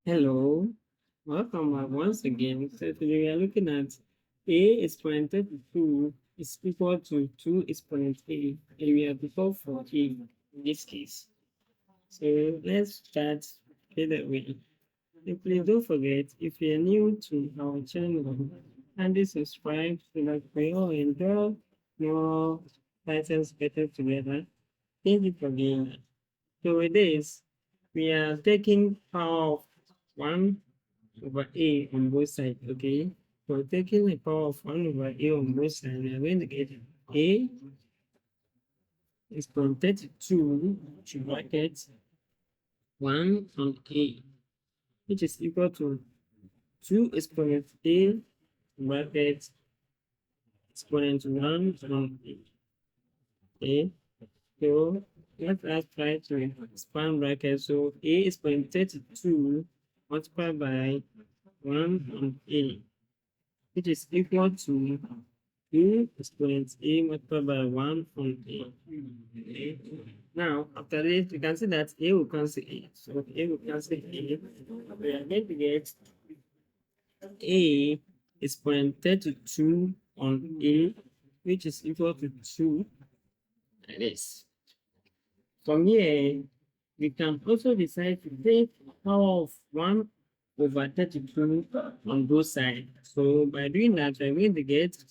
Hello, welcome back once again. So today we are looking at a exponent 32 is equal to 2 exponent a, and we have to solve for a in this case. So let's start straight away. And please don't forget, if you're new to our channel, kindly subscribe so that we all enjoy more titles better together. Thank you for being here. So with this, we are taking power of 1 over a on both sides, okay? So taking the power of 1 over a on both sides, we are going to get a is from 32 to bracket 1 on a, which is equal to 2 exponent a bracket exponent 1 on a. Okay, so let us try to expand bracket. So a exponent 32 multiplied by 1 on a, which is equal to 2 exponent a multiplied by 1 on a. Okay. Now, after this, we can see that a will cancel a. So a will cancel a. We are going to get a exponent 32 on a, which is equal to 2, like this. From here, we can also decide to take power of 1 over 32 on both sides. So by doing that, we're going to get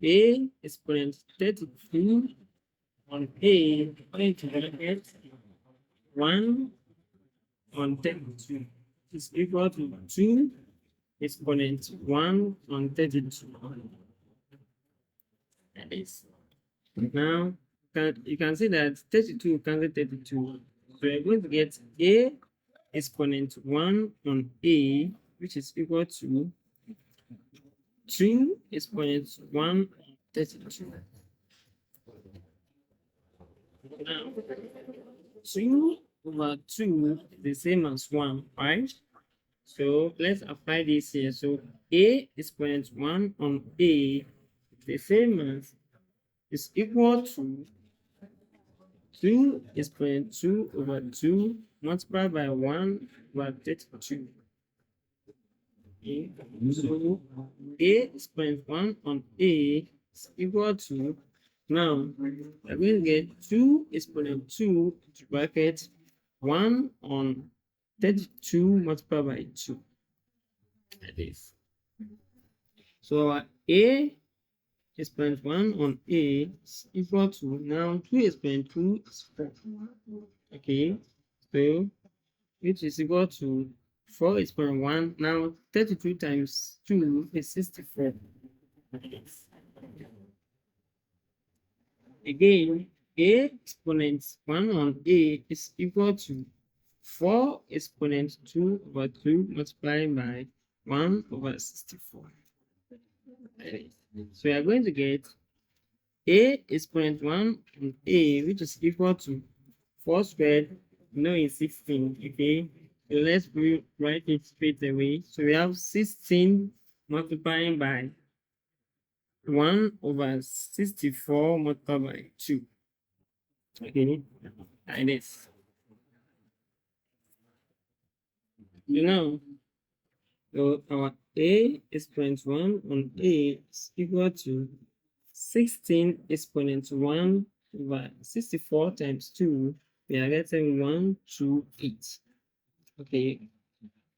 a exponent 32 on a going to bracket 1 on 32 is equal to 2 exponent 1 on 32. That is. Now, you can see that 32 cancel 32. So we're going to get a exponent 1 on a, which is equal to 2 exponent 1 on 32. Now, 2 over 2 is the same as 1, right? So let's apply this here. So a exponent 1 on a is the same as is equal to 2 exponent 2 over 2 multiplied by 1 over 32. Okay. So a exponent 1 on a is equal to, now we're going to get 2 exponent 2 to bracket 1 on 32 multiplied by 2. Like this. So a exponent 1 on a is equal to, now 2 exponent 2 is 4. Okay, so which is equal to 4 exponent 1. Now 32 times 2 is 64. Again, a exponent 1 on a is equal to 4 exponent 2 over 2 multiplied by 1 over 64. So we are going to get a exponent 1 on a, which is equal to 4 squared, is 16. Okay, so let's write it straight away. So we have 16 multiplying by 1 over 64 multiplied by 2. Okay, like this. You know, so our a exponent 1 on a is equal to 16 exponent 1 over 64 times 2. We are getting 128. Okay,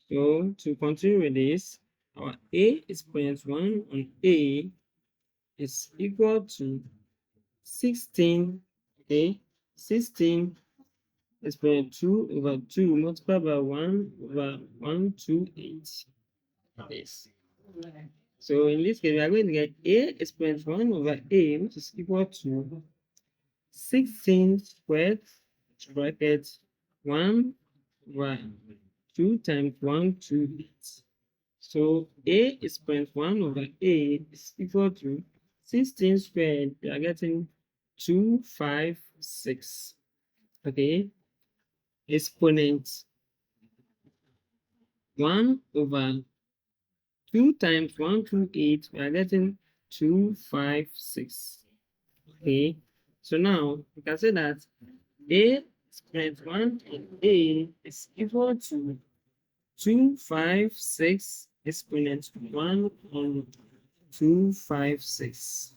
so to continue with this, our a exponent 1 on a is equal to 16, okay, 16 exponent 2 over 2 multiplied by 1 over 128. Yes. So in this case, we are going to get a exponent 1 over a, which is equal to 16 squared bracket 1 over 2 times 128. So a exponent 1 over a is equal to 16 squared. We are getting 256. Okay, exponent 1 over 2 times 128, we are getting 256. Okay, so now we can say that a exponent 1 and a is equal to 256 exponent 1 on 256.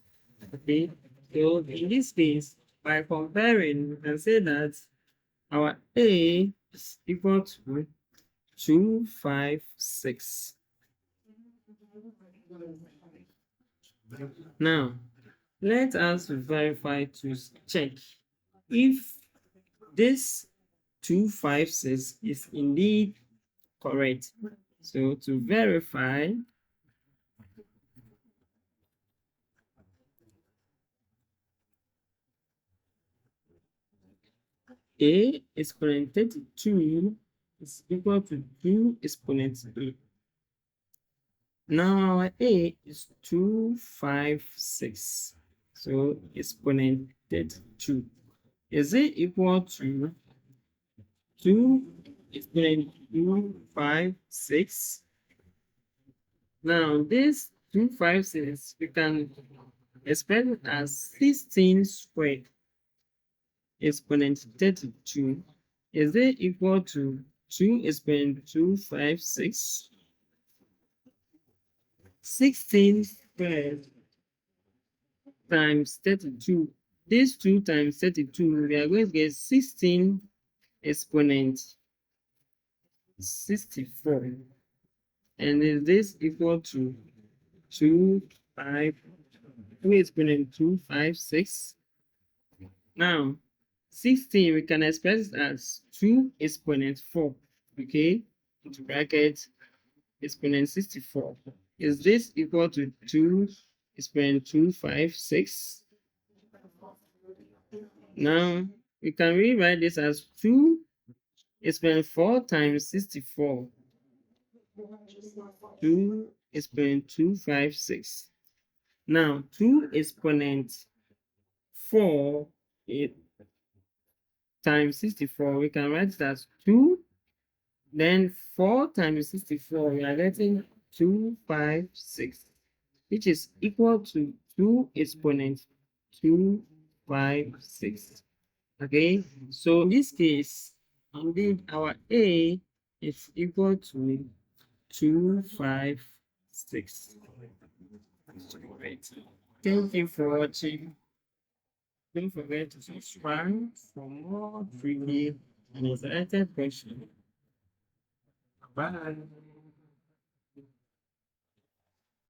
Okay, so in this case, by comparing, we can say that our A is equal to 256. Now, let us verify to check if this 256 is indeed correct. So to verify, A exponent 32 is equal to 2 exponent A. Now our A is 256. So exponent 32. Is it equal to 2 exponent 256? Now this 256 we can express it as 16 squared exponent 32. Is it equal to 2 exponent 256? 16 squared times 32. This 2 times 32, we are going to get 16 exponent 64. And is this equal to 2 exponent 256? Now, 16 we can express as 2 exponent 4. Okay, into bracket exponent 64. Is this equal to 2 exponent 256? Now, we can rewrite this as 2 exponent 4 times 64. 2 exponent 256. Now, 2 exponent 4 times 64, we can write it as 2. Then 4 times 64, we are getting 256, which is equal to 2 exponent 256. Okay, so in this case, indeed, our A is equal to 256. Great. Thank you for watching. Don't forget to subscribe for more freely and excited questions. Bye.